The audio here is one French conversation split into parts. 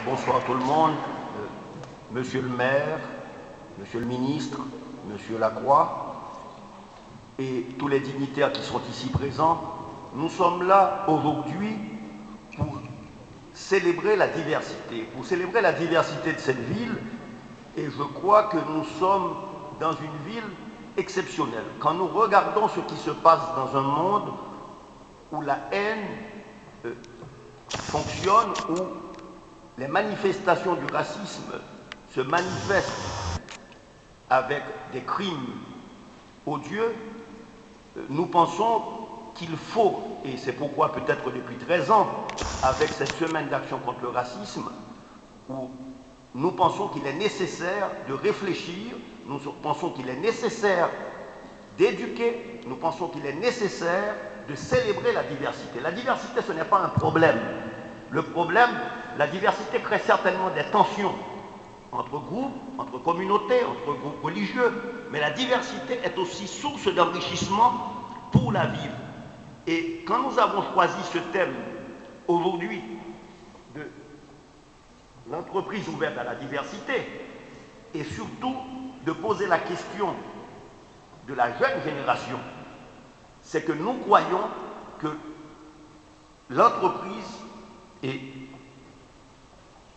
Bonsoir tout le monde, monsieur le maire, monsieur le ministre, monsieur Lacroix et tous les dignitaires qui sont ici présents. Nous sommes là aujourd'hui pour célébrer la diversité, de cette ville, et je crois que nous sommes dans une ville exceptionnelle. Quand nous regardons ce qui se passe dans un monde où la haine fonctionne, où les manifestations du racisme se manifestent avec des crimes odieux, nous pensons qu'il faut, et c'est pourquoi peut-être depuis 13 ans, avec cette semaine d'action contre le racisme, où nous pensons qu'il est nécessaire de réfléchir, nous pensons qu'il est nécessaire d'éduquer, nous pensons qu'il est nécessaire de célébrer la diversité. La diversité, ce n'est pas un problème. Le problème, la diversité crée certainement des tensions entre groupes, entre communautés, entre groupes religieux, mais la diversité est aussi source d'enrichissement pour la ville. Et quand nous avons choisi ce thème aujourd'hui de l'entreprise ouverte à la diversité, et surtout de poser la question de la jeune génération, c'est que nous croyons que l'entreprise et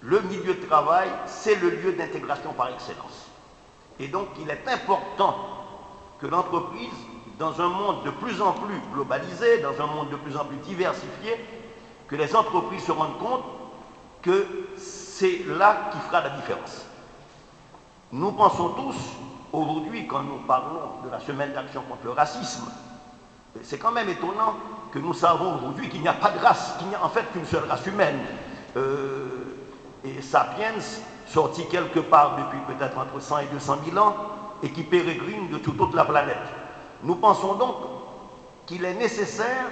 le milieu de travail, c'est le lieu d'intégration par excellence. Et donc, il est important que l'entreprise, dans un monde de plus en plus globalisé, dans un monde de plus en plus diversifié, que les entreprises se rendent compte que c'est là qui fera la différence. Nous pensons tous, aujourd'hui, quand nous parlons de la semaine d'action contre le racisme, c'est quand même étonnant que nous savons aujourd'hui qu'il n'y a pas de race, qu'il n'y a en fait qu'une seule race humaine. Et Sapiens, sorti quelque part depuis peut-être entre 100 et 200 000 ans, et qui pérégrine de toute la planète. Nous pensons donc qu'il est nécessaire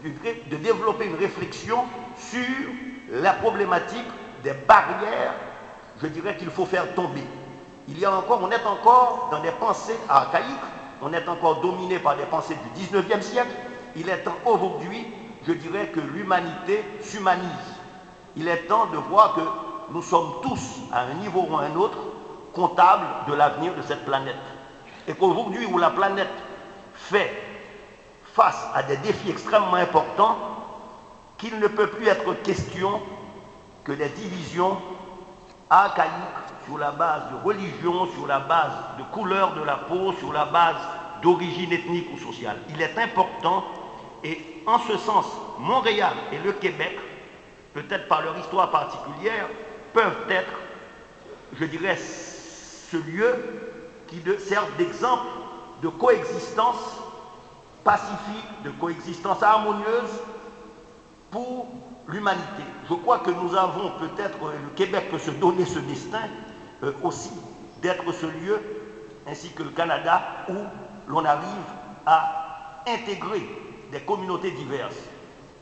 de développer une réflexion sur la problématique des barrières, je dirais qu'il faut faire tomber. On est encore dans des pensées archaïques, on est encore dominé par des pensées du 19e siècle. Il est temps aujourd'hui, je dirais, que l'humanité s'humanise. Il est temps de voir que nous sommes tous, à un niveau ou à un autre, comptables de l'avenir de cette planète. Et qu'aujourd'hui, où la planète fait face à des défis extrêmement importants, qu'il ne peut plus être question que des divisions archaïques sur la base de religion, sur la base de couleur de la peau, sur la base d'origine ethnique ou sociale. Il est important, et en ce sens, Montréal et le Québec, peut-être par leur histoire particulière, peuvent être, je dirais, ce lieu qui servent d'exemple de coexistence pacifique, de coexistence harmonieuse pour l'humanité. Je crois que nous avons peut-être, le Québec peut se donner ce destin aussi, d'être ce lieu, ainsi que le Canada, où l'on arrive à intégrer des communautés diverses.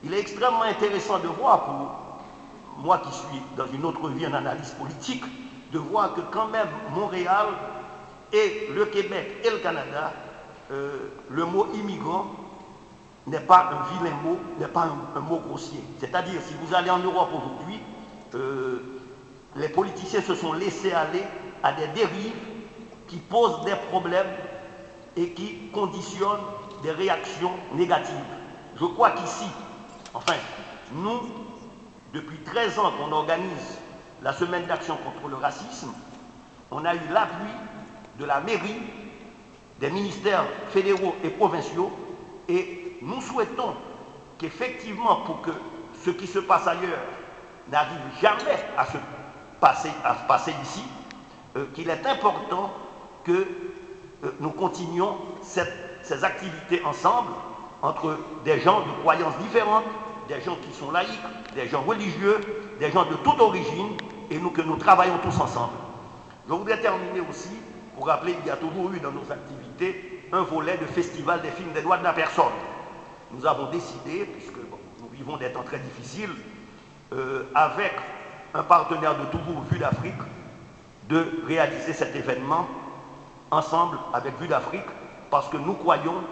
Il est extrêmement intéressant de voir, pour moi qui suis dans une autre vie en analyse politique, de voir que quand même Montréal et le Québec et le Canada, le mot immigrant n'est pas un vilain mot, n'est pas un mot grossier. C'est-à-dire, si vous allez en Europe aujourd'hui, les politiciens se sont laissés aller à des dérives qui posent des problèmes et qui conditionnent des réactions négatives. Je crois qu'ici, enfin, nous, depuis 13 ans qu'on organise la semaine d'action contre le racisme, on a eu l'appui de la mairie, des ministères fédéraux et provinciaux, et nous souhaitons qu'effectivement, pour que ce qui se passe ailleurs n'arrive jamais à se passer ici, qu'il est important que nous continuions ces activités ensemble, entre des gens de croyances différentes, des gens qui sont laïcs, des gens religieux, des gens de toute origine, et que nous travaillons tous ensemble. Je voudrais terminer aussi pour rappeler qu'il y a toujours eu dans nos activités un volet de festival des films des droits de la personne. Nous avons décidé, puisque nous vivons des temps très difficiles, avec un partenaire de toujours, Vue d'Afrique, de réaliser cet événement ensemble avec Vue d'Afrique, parce que nous croyons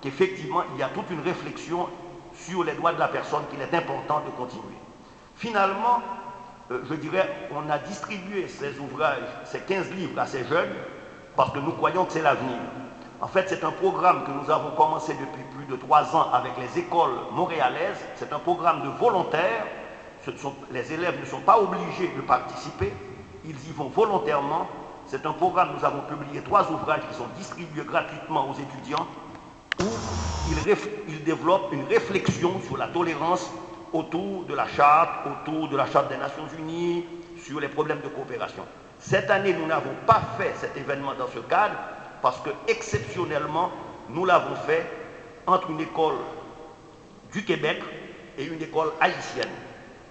qu'effectivement, il y a toute une réflexion sur les droits de la personne qu'il est important de continuer. Finalement, je dirais, on a distribué ces ouvrages, ces 15 livres à ces jeunes, parce que nous croyons que c'est l'avenir. En fait, c'est un programme que nous avons commencé depuis plus de 3 ans avec les écoles montréalaises. C'est un programme de volontaires. Les élèves ne sont pas obligés de participer. Ils y vont volontairement. C'est un programme, nous avons publié 3 ouvrages qui sont distribués gratuitement aux étudiants, où ils développent une réflexion sur la tolérance autour de la charte des Nations Unies, sur les problèmes de coopération. Cette année, nous n'avons pas fait cet événement dans ce cadre, parce que, exceptionnellement, nous l'avons fait entre une école du Québec et une école haïtienne,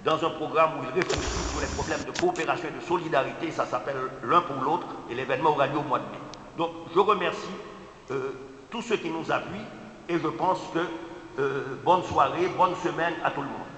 dans un programme où ils réfléchissent sur les problèmes de coopération et de solidarité. Ça s'appelle L'un pour l'autre, et l'événement aura lieu au mois de mai. Donc, je remercie tous ceux qui nous appuient, et je pense que bonne soirée, bonne semaine à tout le monde.